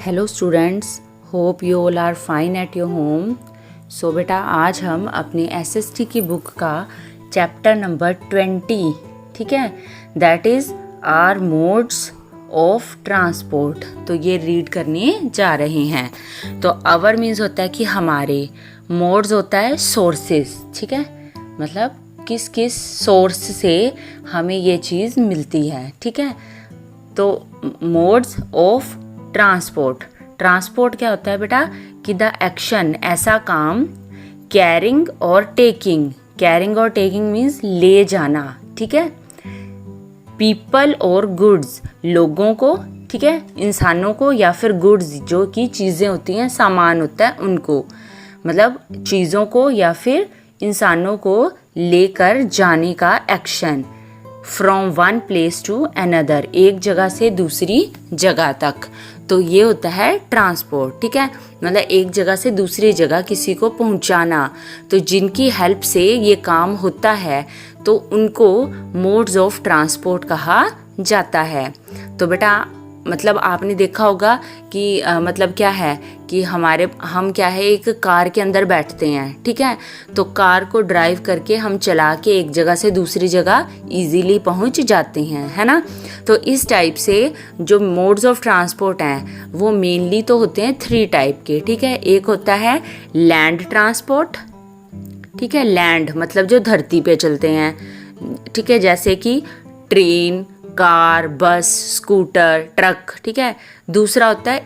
Hello students, hope you all are fine at your home. So बेटा, आज हम अपनी एसएसटी की बुक का चैप्टर नंबर 20, ठीक है, that is our modes of transport, तो ये रीड करने जा रहे हैं। तो आवर मीन्स होता है कि हमारे, मोड्स होता है सोर्सेस, ठीक है, मतलब किस किस सोर्स से हमें ये चीज़ मिलती है, ठीक है। तो मोड्स ऑफ ट्रांसपोर्ट क्या होता है बेटा कि द एक्शन, ऐसा काम, कैरिंग और टेकिंग मीन्स ले जाना, ठीक है, पीपल और गुड्स, लोगों को, ठीक है, इंसानों को, या फिर गुड्स जो कि चीज़ें होती हैं, सामान होता है उनको, मतलब चीज़ों को या फिर इंसानों को लेकर जाने का action. From one place to another, एक जगह से दूसरी जगह तक, तो ये होता है ट्रांसपोर्ट, ठीक है, मतलब एक जगह से दूसरी जगह किसी को पहुंचाना। तो जिनकी हेल्प से ये काम होता है तो उनको मोड्स ऑफ ट्रांसपोर्ट कहा जाता है। तो बेटा मतलब आपने देखा होगा कि मतलब क्या है कि हम क्या है, एक कार के अंदर बैठते हैं, ठीक है, तो कार को ड्राइव करके हम चला के एक जगह से दूसरी जगह इजीली पहुंच जाते हैं, है ना। तो इस टाइप से जो मोड्स ऑफ ट्रांसपोर्ट हैं वो मेनली तो होते हैं 3 टाइप के, ठीक है। एक होता है लैंड ट्रांसपोर्ट, ठीक है, लैंड मतलब जो धरती पे चलते हैं, ठीक है, जैसे कि ट्रेन, कार, बस, स्कूटर, ट्रक, ठीक है। दूसरा होता है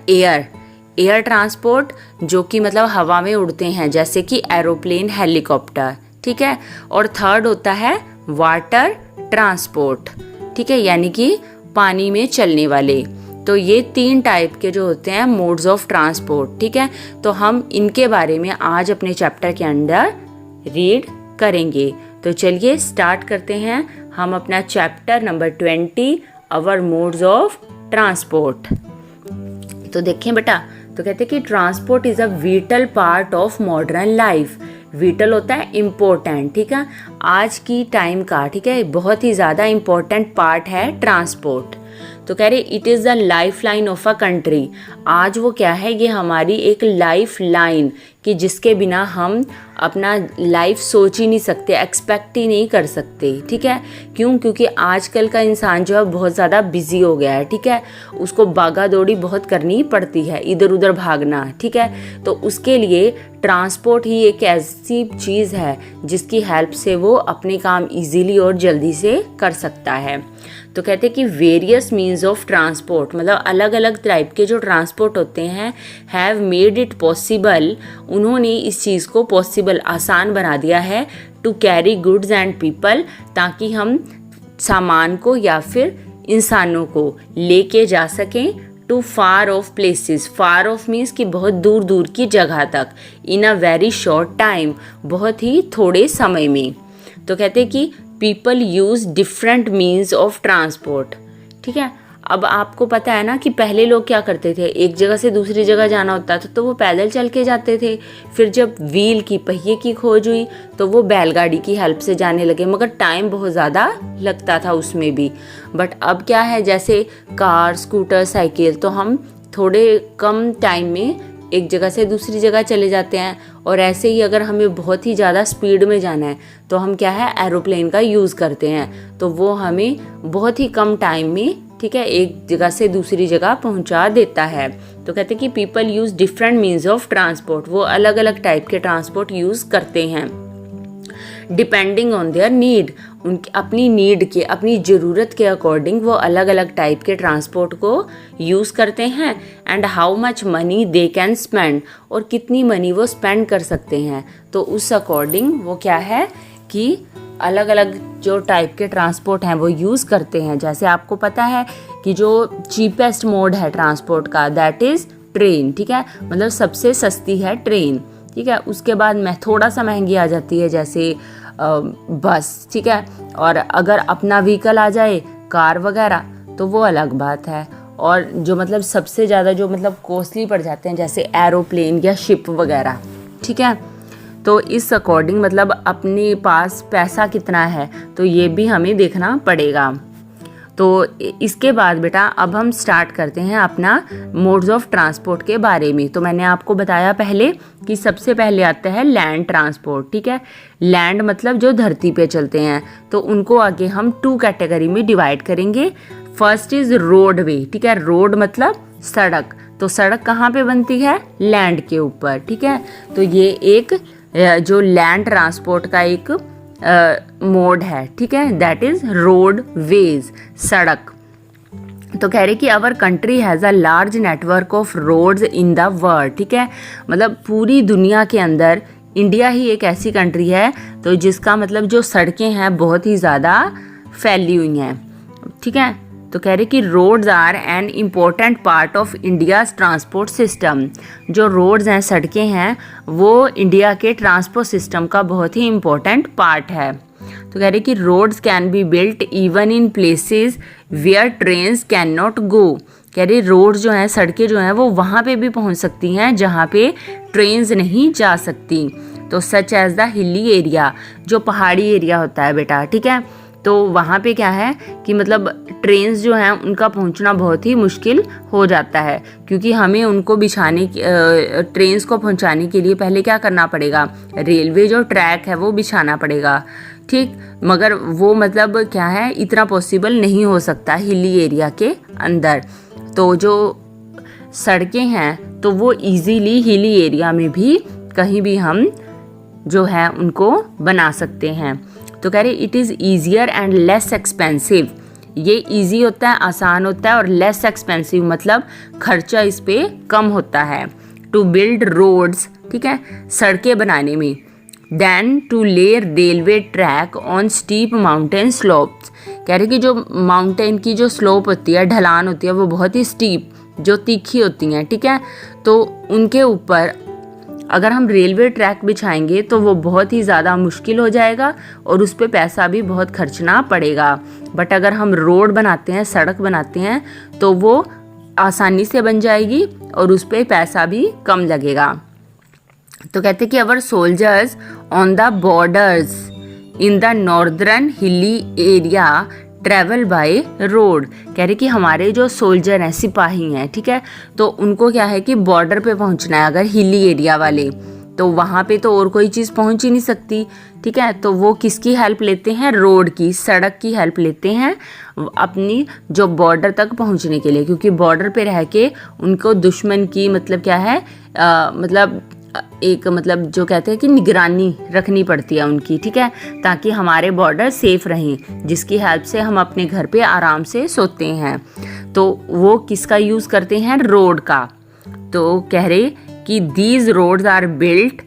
एयर ट्रांसपोर्ट, जो कि मतलब हवा में उड़ते हैं, जैसे कि एरोप्लेन, हेलीकॉप्टर, ठीक है। और थर्ड होता है वाटर ट्रांसपोर्ट, ठीक है, यानी कि पानी में चलने वाले। तो ये 3 टाइप के जो होते हैं मोड्स ऑफ ट्रांसपोर्ट, ठीक है। तो हम इनके बारे में आज अपने चैप्टर के अंदर रीड करेंगे। तो चलिए स्टार्ट करते हैं हम अपना chapter number 20, our modes of transport. तो देखें बेटा, तो कहते हैं कि transport is a vital part of modern life. Vital होता है इम्पोर्टेंट, ठीक है, आज की टाइम का, ठीक है, बहुत ही ज़्यादा इम्पोर्टेंट पार्ट है ट्रांसपोर्ट। तो कह रहे it is the life line of a country. आज वो क्या है, ये हमारी एक लाइफ लाइन कि जिसके बिना हम अपना लाइफ सोच ही नहीं सकते, एक्सपेक्ट ही नहीं कर सकते, ठीक है। क्यों? क्योंकि आजकल का इंसान जो है बहुत ज़्यादा बिजी हो गया है, ठीक है, उसको भागा दौड़ी बहुत करनी पड़ती है, इधर उधर भागना, ठीक है। तो उसके लिए ट्रांसपोर्ट ही एक ऐसी चीज़ है जिसकी हेल्प से वो अपने काम इजीली और जल्दी से कर सकता है। तो कहते हैं कि वेरियस मीन्स ऑफ ट्रांसपोर्ट, मतलब अलग अलग टाइप के जो ट्रांसपोर्ट होते हैं, हैव मेड इट पॉसिबल, उन्होंने इस चीज़ को पॉसिबल, आसान बना दिया है, to carry goods and people, ताकि हम सामान को या फिर इंसानों को लेके जा सकें, to far off places, far off means कि बहुत दूर दूर की जगह तक, in a very short time, बहुत ही थोड़े समय में। तो कहते हैं कि people use different means of transport, ठीक है। अब आपको पता है ना कि पहले लोग क्या करते थे, एक जगह से दूसरी जगह जाना होता था तो वो पैदल चल के जाते थे। फिर जब व्हील की, पहिए की खोज हुई तो वो बैलगाड़ी की हेल्प से जाने लगे, मगर टाइम बहुत ज़्यादा लगता था उसमें भी। बट अब क्या है, जैसे कार, स्कूटर, साइकिल, तो हम थोड़े कम टाइम में एक जगह से दूसरी जगह चले जाते हैं। और ऐसे ही अगर हमें बहुत ही ज़्यादा स्पीड में जाना है तो हम क्या है, एरोप्लेन का यूज़ करते हैं, तो वो हमें बहुत ही कम टाइम में, ठीक है, एक जगह से दूसरी जगह पहुंचा देता है। तो कहते हैं कि people use different means of transport, वो अलग अलग टाइप के ट्रांसपोर्ट यूज़ करते हैं, डिपेंडिंग ऑन देयर नीड, उनकी अपनी नीड के, अपनी ज़रूरत के अकॉर्डिंग वो अलग अलग टाइप के ट्रांसपोर्ट को यूज़ करते हैं। And how much money they can spend, और कितनी मनी वो स्पेंड कर सकते हैं, तो उस अकॉर्डिंग वो क्या है कि अलग अलग जो टाइप के ट्रांसपोर्ट हैं वो यूज़ करते हैं। जैसे आपको पता है कि जो चीपेस्ट मोड है ट्रांसपोर्ट का, दैट इज़ ट्रेन, ठीक है, मतलब सबसे सस्ती है ट्रेन, ठीक है। उसके बाद में थोड़ा सा महंगी आ जाती है जैसे बस, ठीक है। और अगर अपना व्हीकल आ जाए, कार वगैरह, तो वो अलग बात है। और जो मतलब सबसे ज़्यादा जो मतलब कॉस्टली पड़ जाते हैं, जैसे एरोप्लेन या शिप वगैरह, ठीक है। तो इस अकॉर्डिंग मतलब अपने पास पैसा कितना है तो ये भी हमें देखना पड़ेगा। तो इसके बाद बेटा अब हम स्टार्ट करते हैं अपना मोड्स ऑफ ट्रांसपोर्ट के बारे में। तो मैंने आपको बताया पहले कि सबसे पहले आता है लैंड ट्रांसपोर्ट, ठीक है। लैंड मतलब जो धरती पे चलते हैं, तो उनको आगे हम 2 कैटेगरी में डिवाइड करेंगे। फर्स्ट इज रोडवे, ठीक है। रोड मतलब सड़क, तो सड़क कहाँ पे बनती है? लैंड के ऊपर, ठीक है। तो ये एक जो लैंड ट्रांसपोर्ट का एक मोड है, ठीक है, दैट इज रोड वेज, सड़क। तो कह रहे कि our country has a large network of roads in the world, ठीक है। मतलब पूरी दुनिया के अंदर इंडिया ही एक ऐसी कंट्री है तो जिसका मतलब जो सड़कें हैं बहुत ही ज़्यादा फैली हुई हैं, ठीक है। तो कह रहे कि roads are an important part of India's transport system. जो रोड्स हैं, सड़कें हैं, वो इंडिया के ट्रांसपोर्ट सिस्टम का बहुत ही इम्पोर्टेंट पार्ट है। तो कह रहे कि roads can be built even in places where trains can not go. कह रहे रोड्स जो हैं, सड़कें जो हैं, वो वहाँ पे भी पहुँच सकती हैं जहाँ पे ट्रेन्स नहीं जा सकती। तो such as the hilly area, जो पहाड़ी एरिया होता है बेटा, ठीक है। तो वहाँ पे क्या है कि मतलब ट्रेन्स जो हैं उनका पहुँचना बहुत ही मुश्किल हो जाता है, क्योंकि हमें उनको बिछाने ट्रेन्स को पहुँचाने के लिए पहले क्या करना पड़ेगा? रेलवे जो ट्रैक है वो बिछाना पड़ेगा, ठीक। मगर वो मतलब क्या है, इतना पॉसिबल नहीं हो सकता हिली एरिया के अंदर। तो जो सड़कें हैं तो वो इजीली हिली एरिया में भी कहीं भी हम जो है उनको बना सकते हैं। तो कह रहे it is easier and less expensive. ये इजी होता है, आसान होता है, और लेस एक्सपेंसिव मतलब खर्चा इस पे कम होता है। टू बिल्ड रोड्स, ठीक है, सड़कें बनाने में, देन टू ले railway track on steep mountain slopes. कह रहे कि जो माउंटेन की जो स्लोप होती है, ढलान होती है, वो बहुत ही स्टीप, जो तीखी होती हैं, ठीक है। तो उनके ऊपर अगर हम रेलवे ट्रैक बिछाएंगे तो वो बहुत ही ज़्यादा मुश्किल हो जाएगा और उस पर पैसा भी बहुत खर्चना पड़ेगा। बट अगर हम रोड बनाते हैं, सड़क बनाते हैं, तो वो आसानी से बन जाएगी और उस पर पैसा भी कम लगेगा। तो कहते कि our soldiers on the borders in the northern hilly area travel by road. कह रहे कि हमारे जो सोल्जर हैं, सिपाही हैं, ठीक है, तो उनको क्या है कि बॉर्डर पे पहुंचना है अगर हिली एरिया वाले, तो वहाँ पे तो और कोई चीज़ पहुंच ही नहीं सकती, ठीक है। तो वो किसकी हेल्प लेते हैं? रोड की, सड़क की हेल्प लेते हैं अपनी जो बॉर्डर तक पहुंचने के लिए, क्योंकि बॉर्डर पे रह के उनको दुश्मन की मतलब क्या है मतलब एक मतलब जो कहते हैं कि निगरानी रखनी पड़ती है उनकी, ठीक है, ताकि हमारे बॉर्डर सेफ रहें, जिसकी हेल्प से हम अपने घर पे आराम से सोते हैं। तो वो किसका यूज़ करते हैं? रोड का। तो कह रहे कि these roads are built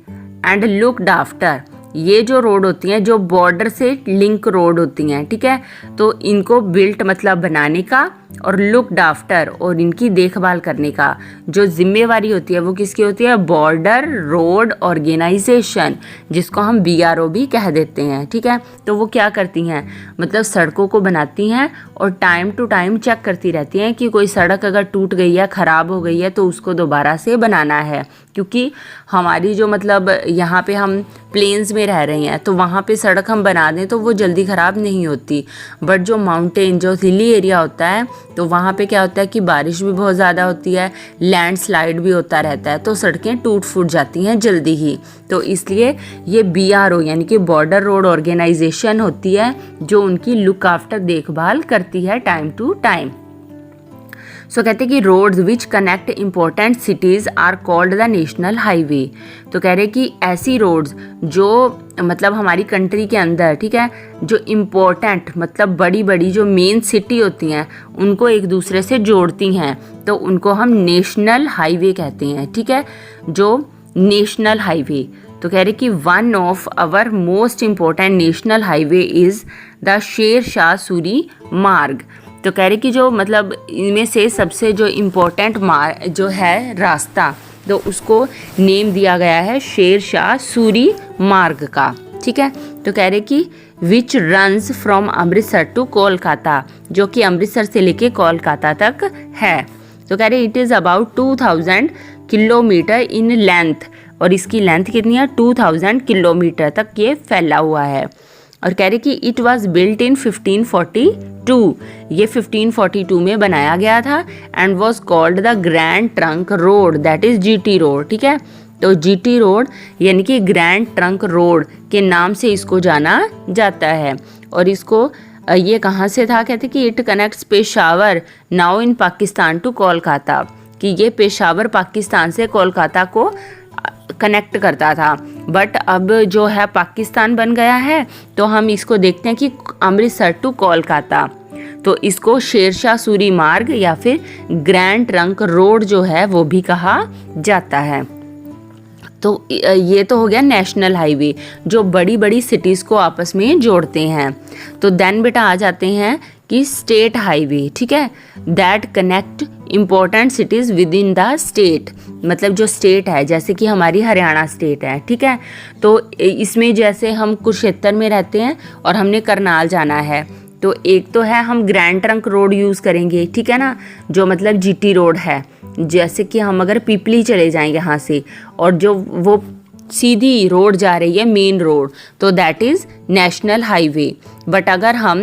and looked after. ये जो रोड होती हैं, जो बॉर्डर से लिंक रोड होती हैं, ठीक है, तो इनको बिल्ट मतलब बनाने का, और लुक्ड आफ्टर और इनकी देखभाल करने का जो जिम्मेवारी होती है वो किसकी होती है? बॉर्डर रोड ऑर्गेनाइजेशन, जिसको हम BRO भी कह देते हैं, ठीक है। तो वो क्या करती हैं? मतलब सड़कों को बनाती हैं और टाइम टू टाइम चेक करती रहती हैं कि कोई सड़क अगर टूट गई है, ख़राब हो गई है, तो उसको दोबारा से बनाना है। क्योंकि हमारी जो मतलब यहाँ पे हम प्लेन्स में रह रहे हैं, तो वहाँ पे सड़क हम बना दें तो वो जल्दी ख़राब नहीं होती। बट जो माउंटेन, जो हिली एरिया होता है, तो वहाँ पे क्या होता है कि बारिश भी बहुत ज़्यादा होती है, लैंडस्लाइड भी होता रहता है, तो सड़कें टूट फूट जाती हैं जल्दी ही। तो इसलिए ये BRO यानी कि बॉर्डर रोड ऑर्गेनाइजेशन होती है जो उनकी लुक आफ्टर देखभाल करती है टाइम टू टाइम। सो कहते हैं कि roads which connect important cities are called the national highway. तो कह रहे कि ऐसी रोड्स जो मतलब हमारी कंट्री के अंदर, ठीक है, जो इम्पोर्टेंट मतलब बड़ी बड़ी जो मेन सिटी होती हैं उनको एक दूसरे से जोड़ती हैं, तो उनको हम नेशनल हाईवे कहते हैं, ठीक है, जो नेशनल हाईवे। तो कह रहे कि one of our most important national highway is the Sher Shah Suri मार्ग। तो कह रहे कि जो मतलब इनमें से सबसे जो इम्पोर्टेंट जो है रास्ता, तो उसको नेम दिया गया है शेर शाह सूरी मार्ग का, ठीक है। तो कह रहे कि which runs from Amritsar to Kolkata, जो कि अमृतसर से लेके कोलकाता तक है। तो कह रहे it is about 2000 kilometre in length, और इसकी लेंथ कितनी है? 2000 किलोमीटर तक ये फैला हुआ है। और कह रहे कि इट वॉज बिल्ट इन 1542, ये 1542 में बनाया गया था, and was called the grand trunk road, that is GT road, ठीक है। तो जीटी रोड यानी कि ग्रैंड ट्रंक रोड के नाम से इसको जाना जाता है। और इसको ये कहाँ से था, कहते कि it connects Peshawar now in Pakistan to Kolkata, कि ये पेशावर पाकिस्तान से कोलकाता को कनेक्ट करता था। बट अब जो है पाकिस्तान बन गया है, तो हम इसको देखते हैं कि अमृतसर टू कोलकाता, तो इसको शेरशाह सूरी मार्ग या फिर ग्रैंड ट्रंक रोड जो है वो भी कहा जाता है। तो ये तो हो गया नेशनल हाईवे जो बड़ी बड़ी सिटीज़ को आपस में जोड़ते हैं। तो देन बेटा आ जाते हैं कि स्टेट हाईवे, ठीक है, that connect important cities with in the state, मतलब जो स्टेट है जैसे कि हमारी हरियाणा स्टेट है, ठीक है। तो इसमें जैसे हम कुरुक्षेत्र में रहते हैं और हमने करनाल जाना है, तो एक तो है हम ग्रैंड ट्रंक रोड यूज़ करेंगे, ठीक है ना, जो मतलब जीटी रोड है। जैसे कि हम अगर पीपली चले जाएंगे यहाँ से और जो वो सीधी रोड जा रही है मेन रोड, तो that is national highway. But अगर हम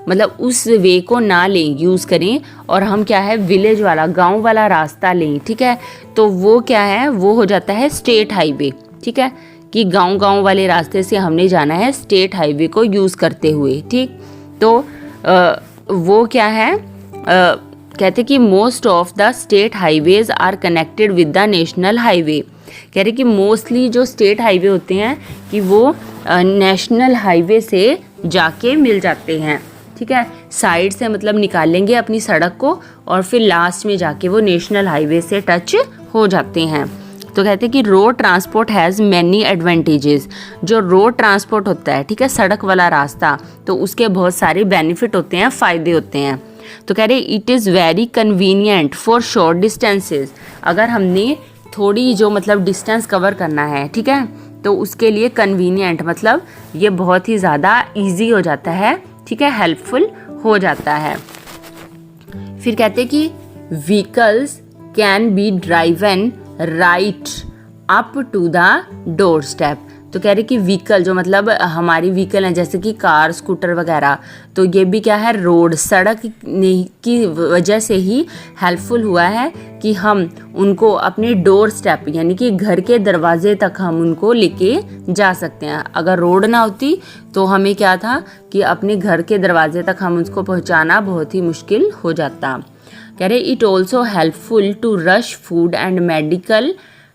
मतलब उस वे को ना लें, यूज़ करें, और हम क्या है विलेज वाला गांव वाला रास्ता लें, ठीक है, तो वो क्या है, वो हो जाता है स्टेट हाईवे, ठीक है, कि गांव वाले रास्ते से हमने जाना है स्टेट हाईवे को यूज़ करते हुए, ठीक। तो वो क्या है, कहते कि most of the state highways are connected with the national highway, कह रहे कि मोस्टली जो स्टेट हाईवे होते हैं कि वो नेशनल हाईवे से जाके मिल जाते हैं, ठीक है, साइड से मतलब निकालेंगे अपनी सड़क को और फिर लास्ट में जाके वो नेशनल हाईवे से टच हो जाते हैं। तो कहते हैं कि road transport has many advantages, जो रोड ट्रांसपोर्ट होता है, ठीक है, सड़क वाला रास्ता, तो उसके बहुत सारे बेनिफिट होते हैं, फ़ायदे होते हैं। तो कह रहे it is very convenient for short distances, अगर हमने थोड़ी जो मतलब डिस्टेंस कवर करना है, ठीक है, तो उसके लिए कन्वीनियंट मतलब ये बहुत ही ज़्यादा ईजी हो जाता है, ठीक है, हेल्पफुल हो जाता है। फिर कहते हैं कि vehicles can be driven right up to the door step, तो कह रहे कि व्हीकल जो मतलब हमारी व्हीकल हैं जैसे कि कार स्कूटर वगैरह, तो ये भी क्या है रोड सड़क की वजह से ही हेल्पफुल हुआ है कि हम उनको अपने डोर स्टेप यानी कि घर के दरवाजे तक हम उनको लेके जा सकते हैं। अगर रोड ना होती तो हमें क्या था कि अपने घर के दरवाजे तक हम उसको पहुंचाना बहुत ही मुश्किल हो जाता। कह रहे it also helpful to rush food and medical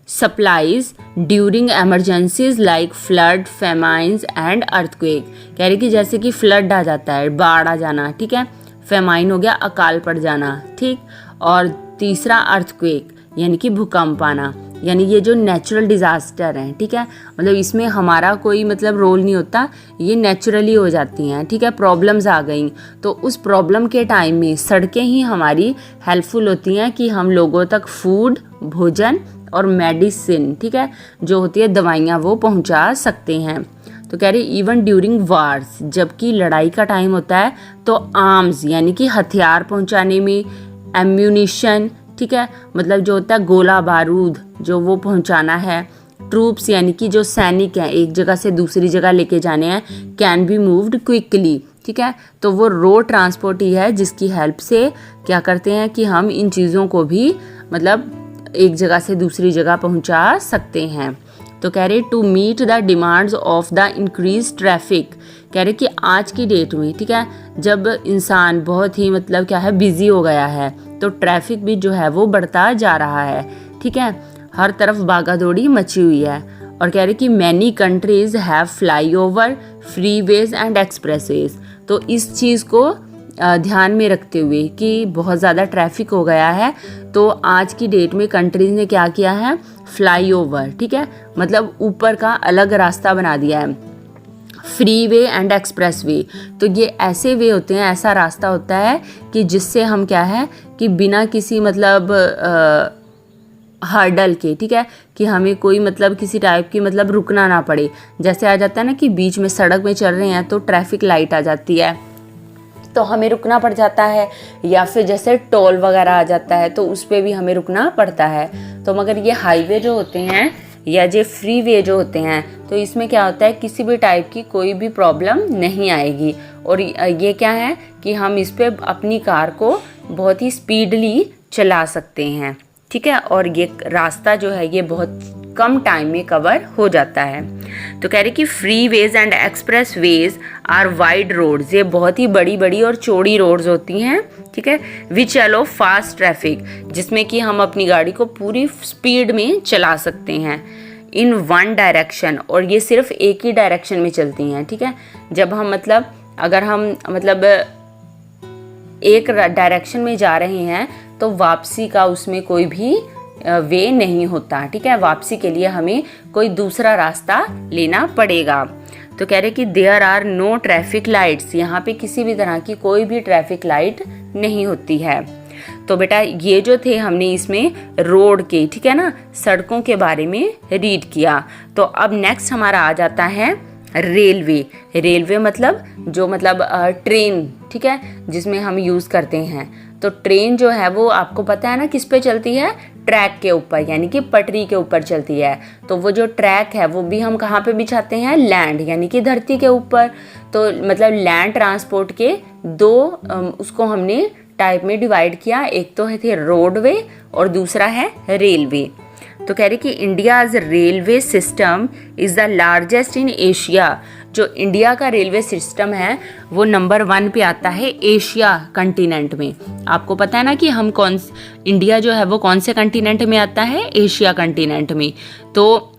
supplies during emergencies like flood famines and earthquake, कह रहे कि जैसे कि फ्लड आ जाता है, बाढ़ आ जाना, ठीक है, फेमाइन हो गया अकाल पड़ जाना, ठीक, और तीसरा अर्थक्वेक यानी कि भूकंप आना, यानी ये जो नेचुरल डिज़ास्टर हैं, ठीक है, मतलब इसमें हमारा कोई मतलब रोल नहीं होता, ये नेचुरली हो जाती हैं, ठीक है, प्रॉब्लम्स आ गई तो उस प्रॉब्लम के टाइम में सड़कें ही हमारी हेल्पफुल होती हैं कि हम लोगों तक फूड भोजन और मेडिसिन, ठीक है, जो होती है दवाइयाँ वो पहुँचा सकते हैं। तो कह रहे इवन ड्यूरिंग वार्स, जबकि लड़ाई का टाइम होता है तो आर्म्स यानी कि हथियार पहुँचाने में, एम्यूनिशन, ठीक है, मतलब जो होता है गोला बारूद जो वो पहुँचाना है, ट्रूप्स यानी कि जो सैनिक हैं एक जगह से दूसरी जगह लेके जाने हैं, कैन बी मूव्ड क्विकली, ठीक है, तो वो रोड ट्रांसपोर्ट ही है जिसकी हेल्प से क्या करते हैं कि हम इन चीज़ों को भी मतलब एक जगह से दूसरी जगह पहुंचा सकते हैं। तो कह रहे to meet the demands of the increase traffic, कह रहे कि आज की डेट में, ठीक है, जब इंसान बहुत ही मतलब क्या है बिजी हो गया है तो ट्रैफिक भी जो है वो बढ़ता जा रहा है, ठीक है, हर तरफ भागा दौड़ी मची हुई है। और कह रहे कि many countries have flyover freeways and expressways, तो इस चीज़ को ध्यान में रखते हुए कि बहुत ज़्यादा ट्रैफिक हो गया है तो आज की डेट में कंट्रीज़ ने क्या किया है, फ्लाईओवर, ठीक है, मतलब ऊपर का अलग रास्ता बना दिया है, free way and express way, तो ये ऐसे वे होते हैं, ऐसा रास्ता होता है कि जिससे हम क्या है कि बिना किसी मतलब हर्डल के, ठीक है, कि हमें कोई मतलब किसी टाइप की मतलब रुकना ना पड़े। जैसे आ जाता है ना कि बीच में सड़क में चल रहे हैं तो ट्रैफिक लाइट आ जाती है तो हमें रुकना पड़ जाता है, या फिर जैसे टोल वगैरह आ जाता है तो उस पर भी हमें रुकना पड़ता है। तो मगर ये हाईवे जो होते हैं या जो फ्री वे जो होते हैं, तो इसमें क्या होता है, किसी भी टाइप की कोई भी प्रॉब्लम नहीं आएगी। और ये क्या है कि हम इस पे अपनी कार को बहुत ही स्पीडली चला सकते हैं, ठीक है। और ये रास्ता जो है ये बहुत कम टाइम में कवर हो जाता है। तो कह रहे कि freeways and expressways are wide roads, ये बहुत ही बड़ी बड़ी और चौड़ी रोड्स होती हैं, ठीक है। विच अलो फास्ट ट्रैफिक, जिसमें कि हम अपनी गाड़ी को पूरी स्पीड में चला सकते हैं इन वन डायरेक्शन, और ये सिर्फ एक ही डायरेक्शन में चलती हैं, ठीक है। जब हम अगर हम एक डायरेक्शन में जा रहे हैं तो वापसी का उसमें कोई भी वे नहीं होता, ठीक है। वापसी के लिए हमें कोई दूसरा रास्ता लेना पड़ेगा। तो कह रहे कि there are no traffic lights, यहाँ पे किसी भी तरह की कोई भी ट्रैफिक लाइट नहीं होती है। तो बेटा ये जो थे हमने इसमें रोड के, ठीक है ना, सड़कों के बारे में रीड किया। तो अब नेक्स्ट हमारा आ जाता है रेलवे। रेलवे ट्रेन, ठीक है, जिसमें हम यूज़ करते हैं। तो ट्रेन जो है वो आपको पता है ना किस पे चलती है, ट्रैक के ऊपर, यानी कि पटरी के ऊपर चलती है। तो वो जो ट्रैक है वो भी हम कहाँ पे बिछाते हैं, लैंड, यानी कि धरती के ऊपर। तो लैंड ट्रांसपोर्ट के दो उसको हमने टाइप में डिवाइड किया, एक तो है रोडवे और दूसरा है रेलवे। तो कह रहे कि India's railway system is the largest in Asia, जो इंडिया का रेलवे सिस्टम है वो नंबर 1 पे आता है एशिया कंटिनेंट में। आपको पता है ना कि इंडिया जो है वो कौन से कंटिनेंट में आता है, एशिया कंटिनेंट में। तो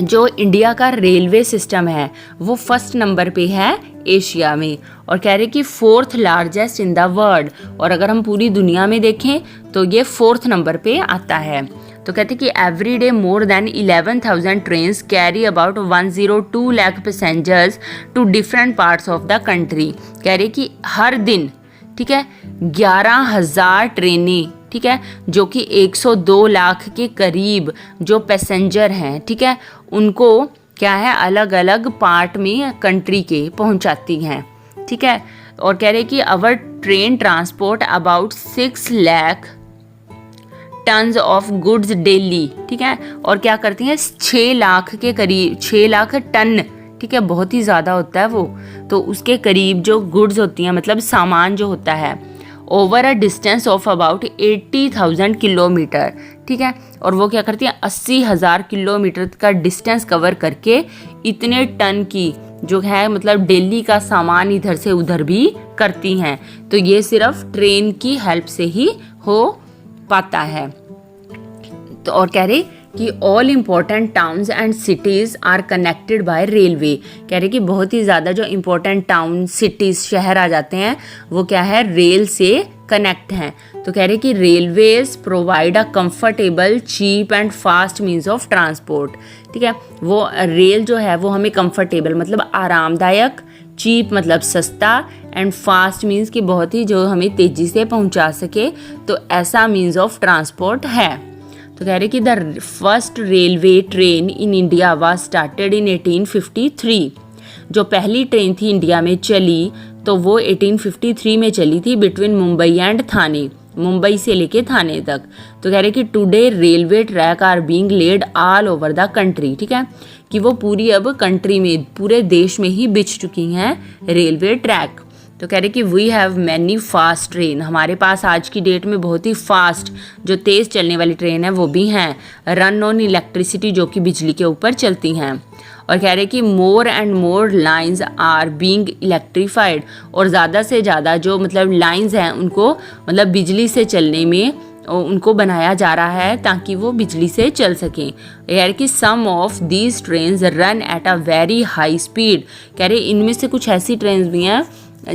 जो इंडिया का रेलवे सिस्टम है वो फर्स्ट नंबर पे है एशिया में, और कह रहे कि 4th largest in the world, और अगर हम पूरी दुनिया में देखें तो ये 4th नंबर पे आता है। तो कहते हैं कि every day more than 11,000 trains carry about 102 lakh passengers to different parts of the country. कह रहे कि हर दिन, ठीक है, 11,000 ट्रेनें, ठीक है, जो कि 102 लाख के करीब जो पैसेंजर हैं, ठीक है, उनको क्या है अलग अलग पार्ट में कंट्री के पहुंचाती हैं, ठीक है। और कह रहे कि our train transport about 6 lakh tons of goods daily, ठीक है। और क्या करती हैं, 6 लाख के करीब, 6 लाख टन, ठीक है, बहुत ही ज़्यादा होता है वो। तो उसके करीब जो गुड्स होती हैं, सामान जो होता है, over a distance of about 80,000 kilometre, ठीक है। और वो क्या करती हैं, 80,000 किलोमीटर का डिस्टेंस कवर करके इतने टन की जो है दिल्ली का सामान इधर से उधर भी करती हैं। तो ये सिर्फ ट्रेन की हेल्प से ही हो पाता है। तो और कह रहे कि all important towns and cities are connected by railway. कह रहे कि बहुत ही ज़्यादा जो इम्पोर्टेंट टाउन, सिटीज़, शहर आ जाते हैं वो क्या है, रेल से कनेक्ट हैं। तो कह रहे कि railways provide a comfortable, cheap and fast means of transport, ठीक है। वो रेल जो है वो हमें कंफर्टेबल आरामदायक, चीप सस्ता, एंड फास्ट मीन्स कि बहुत ही जो हमें तेज़ी से पहुंचा सके, तो ऐसा मीन्स ऑफ ट्रांसपोर्ट है। तो कह रहे कि the first railway train in India was started in 1853। जो पहली ट्रेन थी इंडिया में चली तो वो 1853 में चली थी बिटवीन मुंबई एंड थाने, मुंबई से लेके थाने तक। तो कह रहे कि today railway track are being laid all over the country, ठीक है, कि वो पूरी अब कंट्री में, पूरे देश में ही बिछ चुकी हैं रेलवे ट्रैक। तो कह रहे कि we have many fast train, हमारे पास आज की डेट में बहुत ही फास्ट जो तेज़ चलने वाली ट्रेन है वो भी हैं, रन ऑन इलेक्ट्रिसिटी, जो कि बिजली के ऊपर चलती हैं। और कह रहे कि more and more lines are being electrified, और ज़्यादा से ज़्यादा जो लाइंस हैं उनको बिजली से चलने में उनको बनाया जा रहा है ताकि वो बिजली से चल सकें। यार कि some of these trains run at a very high speed. कह रहे इनमें से कुछ ऐसी ट्रेन्स भी हैं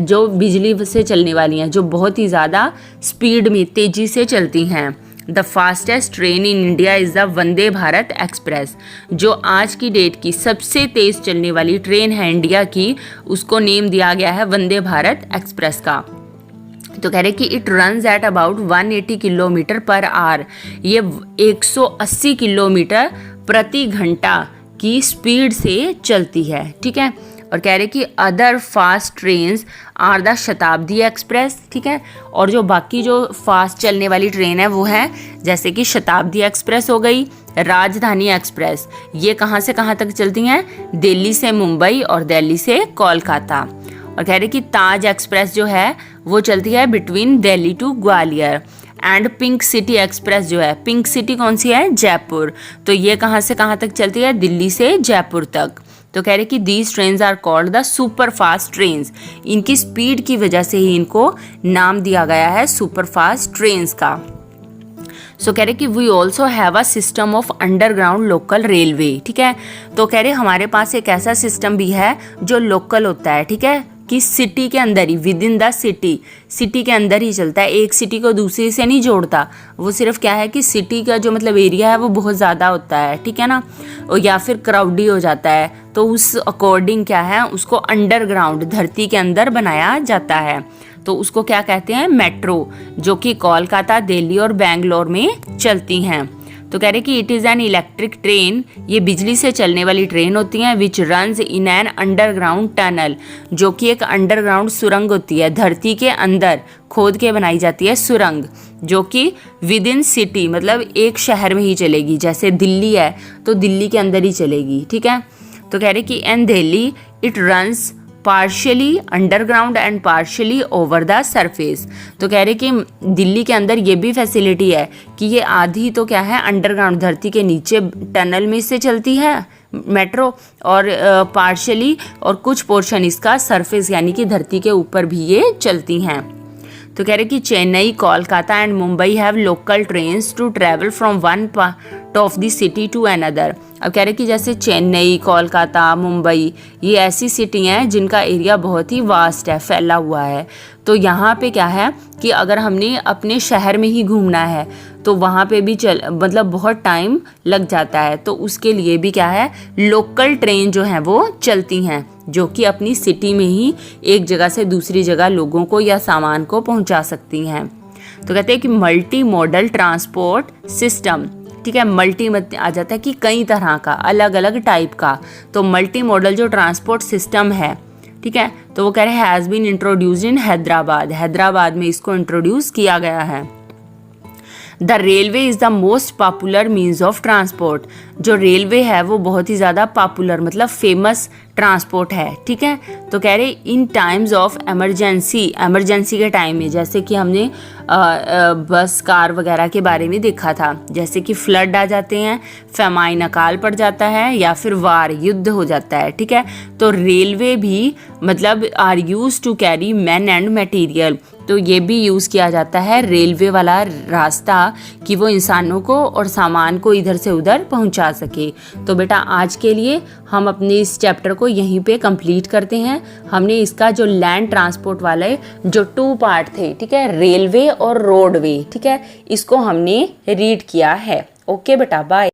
जो बिजली से चलने वाली हैं, जो बहुत ही ज़्यादा स्पीड में, तेज़ी से चलती हैं। The fastest train in India is the Vande Bharat express. जो आज की डेट की सबसे तेज़ चलने वाली ट्रेन है इंडिया की, उसको नेम दिया गया है वंदे भारत एक्सप्रेस का। तो कह रहे कि it runs at about 180 kilometre per hour. ये 180 किलोमीटर प्रति घंटा की स्पीड से चलती है, ठीक है। और कह रहे कि other fast trains are the Shatabdi express, ठीक है। और जो बाकी जो फास्ट चलने वाली ट्रेन है वो है जैसे कि शताब्दी एक्सप्रेस हो गई, राजधानी एक्सप्रेस, ये कहाँ से कहाँ तक चलती हैं, दिल्ली से मुंबई और दिल्ली से कोलकाता। और कह रहे कि ताज एक्सप्रेस जो है वो चलती है between Delhi to Gwalior. And pink city express जो है, पिंक सिटी कौन सी है, जयपुर, तो ये कहाँ से कहाँ तक चलती है, दिल्ली से जयपुर तक। तो कह रहे कि these trains are called the super fast trains, इनकी स्पीड की वजह से ही इनको नाम दिया गया है सुपर फास्ट ट्रेन्स का। सो कह रहे कि we also have a system of underground local railway, ठीक है। तो कह रहे हमारे पास एक ऐसा सिस्टम भी है जो लोकल होता है, ठीक है, कि सिटी के अंदर ही, within the city, city के अंदर ही चलता है, एक सिटी को दूसरी से नहीं जोड़ता। वो सिर्फ क्या है कि सिटी का जो मतलब एरिया है वो बहुत ज़्यादा होता है, ठीक है ना, और या फिर क्राउडी हो जाता है, तो उस अकॉर्डिंग क्या है उसको अंडरग्राउंड, धरती के अंदर बनाया जाता है। तो उसको क्या कहते हैं, मेट्रो, जो कि कोलकाता, दिल्ली और बेंगलोर में चलती हैं। तो कह रहे कि it is an electric train, ये बिजली से चलने वाली ट्रेन होती हैं, विच runs in an underground tunnel, जो कि एक अंडरग्राउंड सुरंग होती है, धरती के अंदर खोद के बनाई जाती है सुरंग, जो कि विद इन सिटी मतलब एक शहर में ही चलेगी, जैसे दिल्ली है तो दिल्ली के अंदर ही चलेगी, ठीक है। तो कह रहे कि in Delhi it runs partially underground and partially over the surface. तो कह रहे कि दिल्ली के अंदर ये भी फैसिलिटी है कि ये आधी तो क्या है अंडरग्राउंड, धरती के नीचे टनल में से चलती है मेट्रो, और पार्शियली और कुछ पोर्शन इसका सरफेस यानी कि धरती के ऊपर भी ये चलती हैं। तो कह रहे कि Chennai, Kolkata and Mumbai have local trains to travel from one part of the city to another. अब कह रहे कि जैसे चेन्नई, कोलकाता, मुंबई, ये ऐसी सिटी हैं जिनका एरिया बहुत ही वास्ट है, फैला हुआ है। तो यहाँ पे क्या है कि अगर हमने अपने शहर में ही घूमना है तो वहाँ पे भी मतलब बहुत टाइम लग जाता है, तो उसके लिए भी क्या है, लोकल ट्रेन जो है वो चलती हैं, जो कि अपनी सिटी में ही एक जगह से दूसरी जगह लोगों को या सामान को पहुंचा सकती हैं। तो कहते हैं कि मल्टी मॉडल ट्रांसपोर्ट सिस्टम, ठीक है, मल्टी मत आ जाता है कि कई तरह का, अलग अलग टाइप का, तो मल्टी मॉडल जो ट्रांसपोर्ट सिस्टम है, ठीक है, तो वो कह रहे हैं has been introduced in Hyderabad, Hyderabad में इसको इंट्रोड्यूस किया गया है। The railway is the most popular means of transport, जो रेलवे है वो बहुत ही ज़्यादा पॉपुलर मतलब फेमस ट्रांसपोर्ट है, ठीक है। तो कह रहे इन टाइम्स ऑफ एमरजेंसी, एमरजेंसी के टाइम में, जैसे कि हमने बस कार वगैरह के बारे में देखा था, जैसे कि फ्लड आ जाते हैं, फेमाइन अकाल पड़ जाता है, या फिर वार, युद्ध हो जाता है, ठीक है। तो रेलवे भी मतलब are use to carry man and material, तो ये भी यूज़ किया जाता है रेलवे वाला रास्ता कि वो इंसानों को और सामान को इधर से उधर पहुंचा सके। तो बेटा आज के लिए हम अपने इस चैप्टर को यहीं पे कंप्लीट करते हैं। हमने इसका जो लैंड ट्रांसपोर्ट वाले जो 2 पार्ट थे, ठीक है, रेलवे और रोडवे, ठीक है, इसको हमने रीड किया है। ओके बेटा, बाय।